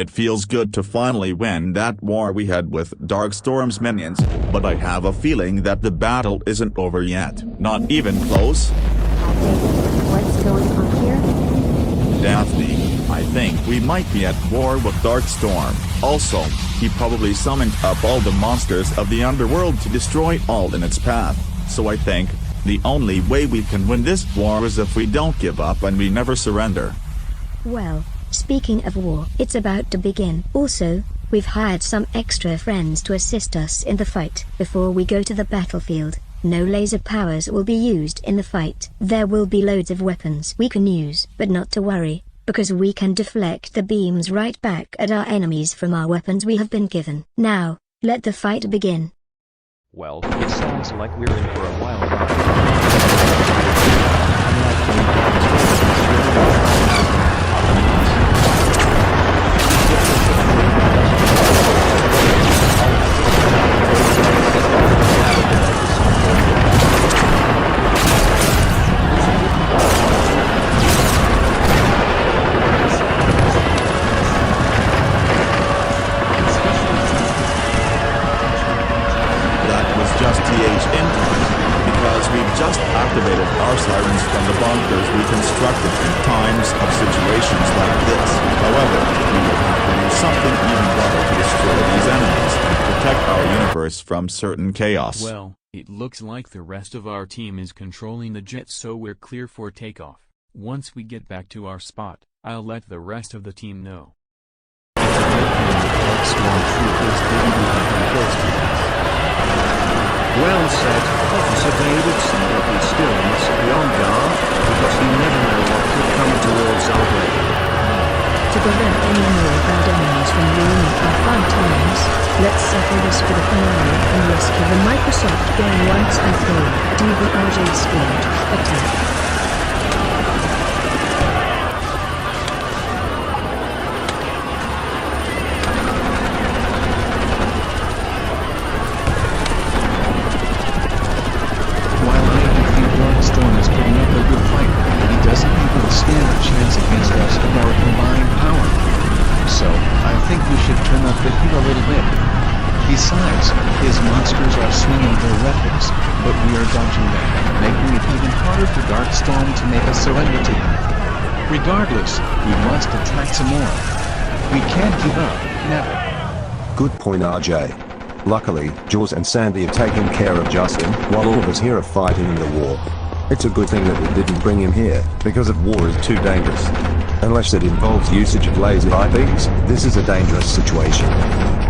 It feels good to finally win that war we had with Darkstorm's minions, but I have a feeling that the battle isn't over yet. Not even close. What's going on here? Daphne, I think we might be at war with Darkstorm. Also, he probably summoned up all the monsters of the underworld to destroy all in its path, so I think the only way we can win this war is if we don't give up and we never surrender. Well, speaking of war, it's about to begin. Also, we've hired some extra friends to assist us in the fight. Before we go to the battlefield, no laser powers will be used in the fight. There will be loads of weapons we can use, but not to worry, because we can deflect the beams right back at our enemies from our weapons we have been given. Now, let the fight begin. Well, it sounds like we're in for a wild ride. Activated our sirens from the bunkers we constructed in times of situations like this. However, we will have to do something even better to destroy these enemies and protect our universe from certain chaos. Well, it looks like the rest of our team is controlling the jet, so we're clear for takeoff. Once we get back to our spot, I'll let the rest of the team know. Well said, Officer Davidson, but we still must be on guard, because you never know what could come towards our way. To prevent any more bad enemies from ruining our fun times, let's settle this for the finale and rescue the Microsoft game once and for all. DVRJ Squad, attack. Besides, his monsters are swinging their weapons, but we are dodging them, making it even harder for Darkstorm to make us surrender to him. Regardless, we must attack some more. We can't give up, never. Good point, RJ. Luckily, Jaws and Sandy are taking care of Justin, while all of us here are fighting in the war. It's a good thing that we didn't bring him here, because a war is too dangerous. Unless it involves usage of laser IPs, this is a dangerous situation.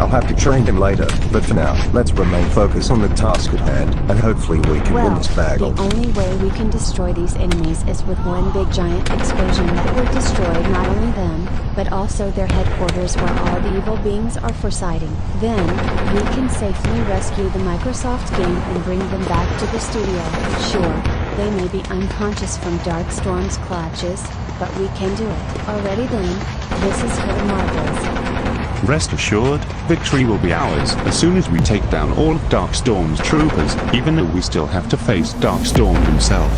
I'll have to train him later, but for now, let's remain focused on the task at hand, and hopefully we can win this battle. The only way we can destroy these enemies is with one big giant explosion that will destroy not only them, but also their headquarters where all the evil beings are residing. Then, we can safely rescue the Microsoft game and bring them back to the studio. Sure, they may be unconscious from Darkstorm's clutches, but we can do it. Already then, this is for the marbles. Rest assured, victory will be ours as soon as we take down all of Darkstorm's troopers, even though we still have to face Darkstorm himself.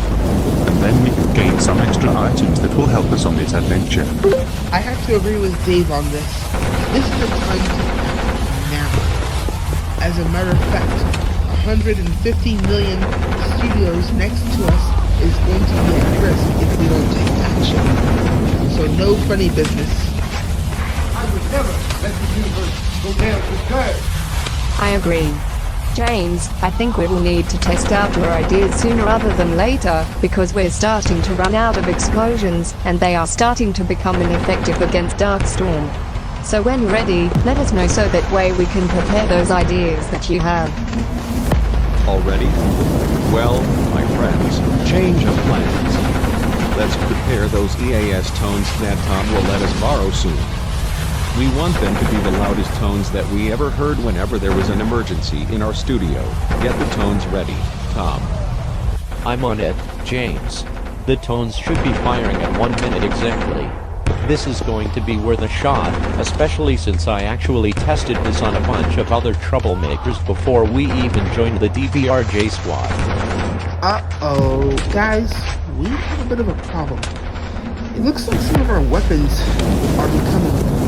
And then we can gain some extra items that will help us on this adventure. I have to agree with Dave on this. This is the time to act now. As a matter of fact, 150 million studios next to us is going to be at risk if we don't take action. So no funny business. I would never let the universe go down to dirt. I agree. James, I think we will need to test out your ideas sooner rather than later, because we're starting to run out of explosions, and they are starting to become ineffective against Darkstorm. So when you're ready, let us know so that way we can prepare those ideas that you have. Already? Well, my friends, change of plans. Let's prepare those EAS tones that Tom will let us borrow soon. We want them to be the loudest tones that we ever heard whenever there was an emergency in our studio. Get the tones ready, Tom. I'm on it, James. The tones should be firing at 1 minute exactly. This is going to be worth a shot, especially since I actually tested this on a bunch of other troublemakers before we even joined the DVRJ squad. Uh-oh, guys, we have a bit of a problem. It looks like some of our weapons are becoming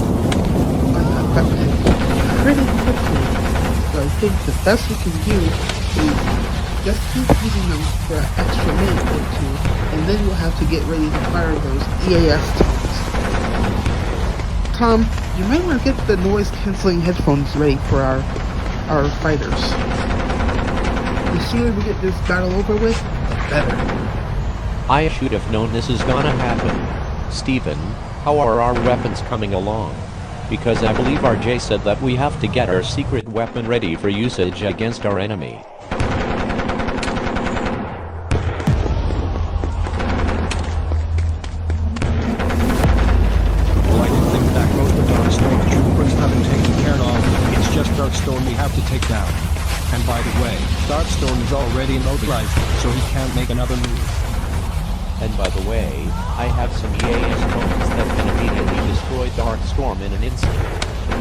infected pretty quickly. So I think the best we can do is just keep using them for an extra minute or two, and then we'll have to get ready to fire those EAS tones. Tom, you might want to get the noise-canceling headphones ready for our fighters. The sooner we get this battle over with, the better. I should have known this is gonna happen. Steven, how are our weapons coming along? Because I believe RJ said that we have to get our secret weapon ready for usage against our enemy. Well, I did think that most of Darkstorm troopers have been taken care of. It's just Darkstorm we have to take down. And by the way, Darkstorm is already immobilized, so he can't make another move. And by the way, I have some EAS tones that can immediately destroy Darkstorm in an instant.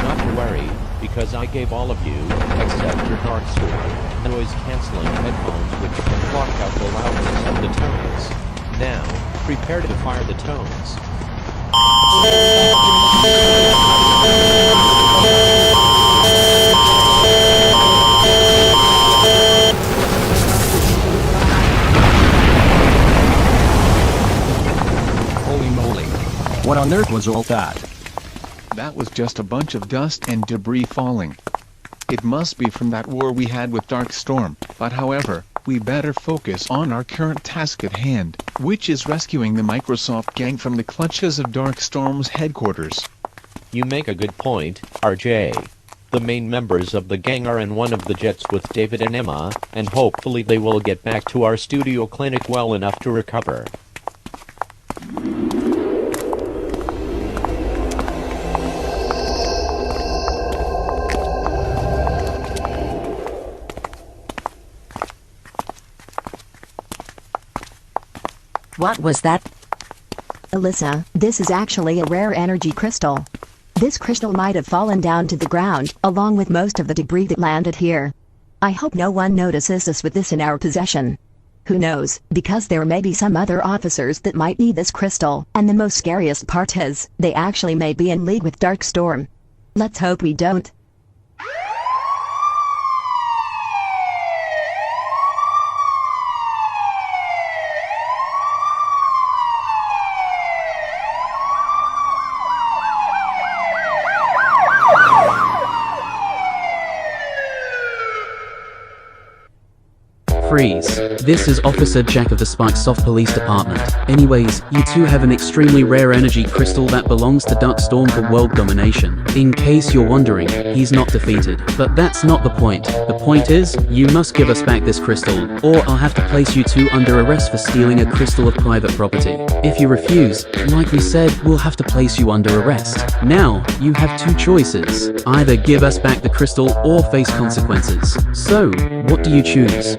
Not to worry, because I gave all of you, except for Darkstorm, noise-canceling headphones which can block out the loudness of the tones. Now, prepare to fire the tones. Holy moly. What on earth was all that? That was just a bunch of dust and debris falling. It must be from that war we had with Darkstorm, but however, we better focus on our current task at hand, which is rescuing the Microsoft gang from the clutches of Darkstorm's headquarters. You make a good point, RJ. The main members of the gang are in one of the jets with David and Emma, and hopefully they will get back to our studio clinic well enough to recover. What was that? Alyssa, this is actually a rare energy crystal. This crystal might have fallen down to the ground, along with most of the debris that landed here. I hope no one notices us with this in our possession. Who knows, because there may be some other officers that might need this crystal, and the most scariest part is, they actually may be in league with Darkstorm. Let's hope we don't. Freeze. This is Officer Jack of the Spikesoft Police Department. Anyways, you two have an extremely rare energy crystal that belongs to Darkstorm for world domination. In case you're wondering, he's not defeated. But that's not the point. The point is, you must give us back this crystal, or I'll have to place you two under arrest for stealing a crystal of private property. If you refuse, like we said, we'll have to place you under arrest. Now, you have two choices. Either give us back the crystal or face consequences. So, what do you choose?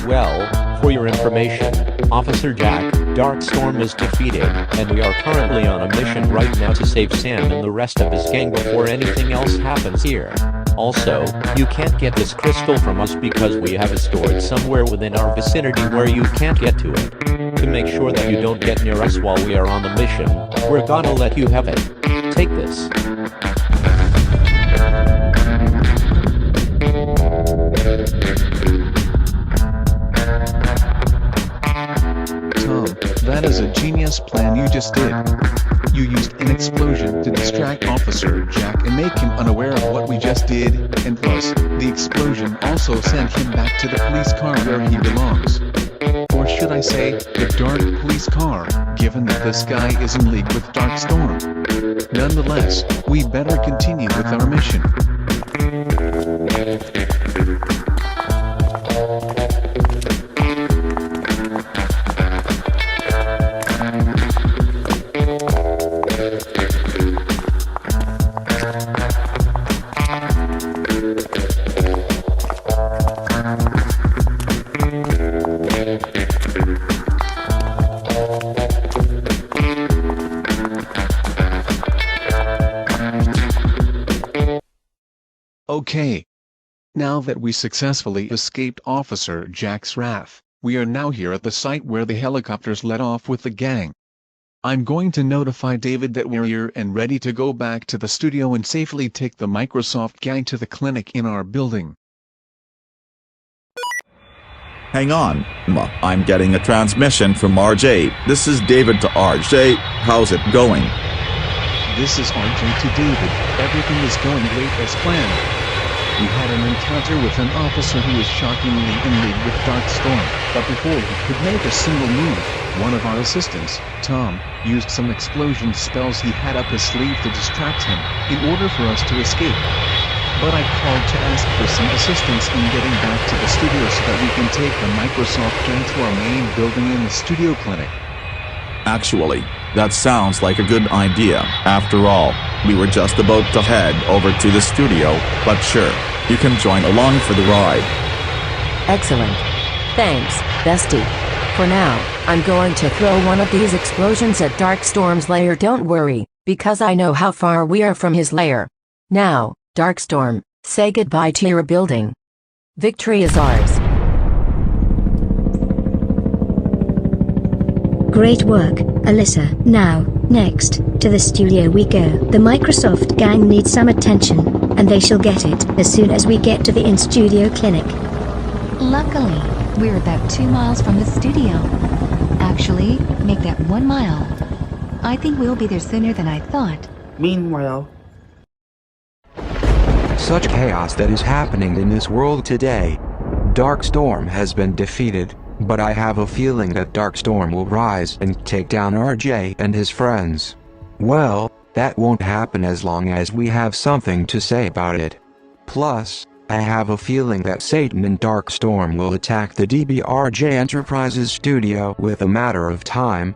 Well, for your information, Officer Jack, Darkstorm is defeated, and we are currently on a mission right now to save Sam and the rest of his gang before anything else happens here. Also, you can't get this crystal from us because we have it stored somewhere within our vicinity where you can't get to it. To make sure that you don't get near us while we are on the mission, we're gonna let you have it. Take this. That is a genius plan you just did. You used an explosion to distract Officer Jack and make him unaware of what we just did, and plus, the explosion also sent him back to the police car where he belongs. Or should I say, the dark police car, given that this guy is in league with Darkstorm. Nonetheless, we better continue with our mission. Okay. Now that we successfully escaped Officer Jack's wrath, we are now here at the site where the helicopters let off with the gang. I'm going to notify David that we're here and ready to go back to the studio and safely take the Microsoft gang to the clinic in our building. Hang on, I'm getting a transmission from RJ. This is David to RJ. How's it going? This is RJ to David. Everything is going great as planned. We had an encounter with an officer who was shockingly in league with Darkstorm, but before he could make a single move, one of our assistants, Tom, used some explosion spells he had up his sleeve to distract him, in order for us to escape. But I called to ask for some assistance in getting back to the studio so that we can take the Microsoft gang to our main building in the studio clinic. Actually, that sounds like a good idea. After all, we were just about to head over to the studio, but sure, you can join along for the ride. Excellent. Thanks, bestie. For now, I'm going to throw one of these explosions at Darkstorm's lair. Don't worry, because I know how far we are from his lair. Now, Darkstorm, say goodbye to your building. Victory is ours. Great work, Alyssa. Now, next, to the studio we go. The Microsoft gang needs some attention, and they shall get it as soon as we get to the in-studio clinic. Luckily, we're about 2 miles from the studio. Actually, make that 1 mile. I think we'll be there sooner than I thought. Meanwhile, such chaos that is happening in this world today. Darkstorm has been defeated, but I have a feeling that Darkstorm will rise and take down RJ and his friends. Well, that won't happen as long as we have something to say about it. Plus, I have a feeling that Satan and Darkstorm will attack the DBRJ Enterprises studio with a matter of time.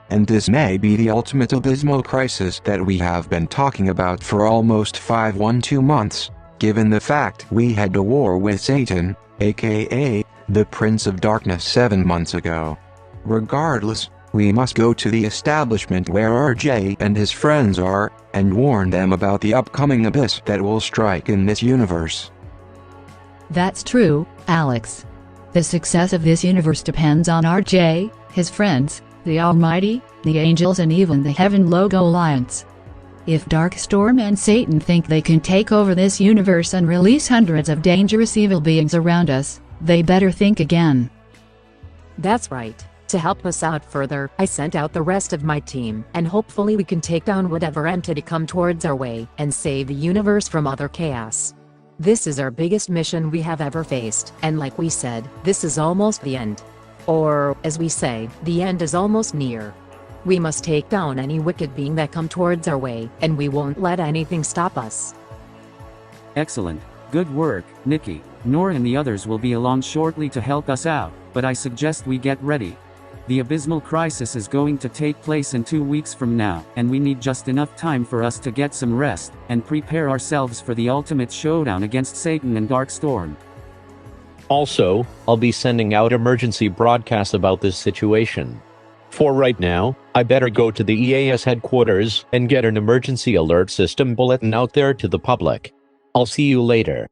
And this may be the ultimate abysmal crisis that we have been talking about for almost 5-2 months, given the fact we had a war with Satan, aka the Prince of Darkness 7 months ago. Regardless, we must go to the establishment where RJ and his friends are, and warn them about the upcoming abyss that will strike in this universe. That's true, Alex. The success of this universe depends on RJ, his friends, the Almighty, the Angels, and even the Heaven Logo Alliance. If Darkstorm and Satan think they can take over this universe and release hundreds of dangerous evil beings around us, they better think again. That's right. To help us out further, I sent out the rest of my team, and hopefully we can take down whatever entity come towards our way, and save the universe from other chaos. This is our biggest mission we have ever faced, and like we said, this is almost the end. Or, as we say, the end is almost near. We must take down any wicked being that come towards our way, and we won't let anything stop us. Excellent. Good work, Nikki. Nora and the others will be along shortly to help us out, but I suggest we get ready. The abysmal crisis is going to take place in 2 weeks from now, and we need just enough time for us to get some rest, and prepare ourselves for the ultimate showdown against Satan and Darkstorm. Also, I'll be sending out emergency broadcasts about this situation. For right now, I better go to the EAS headquarters and get an emergency alert system bulletin out there to the public. I'll see you later.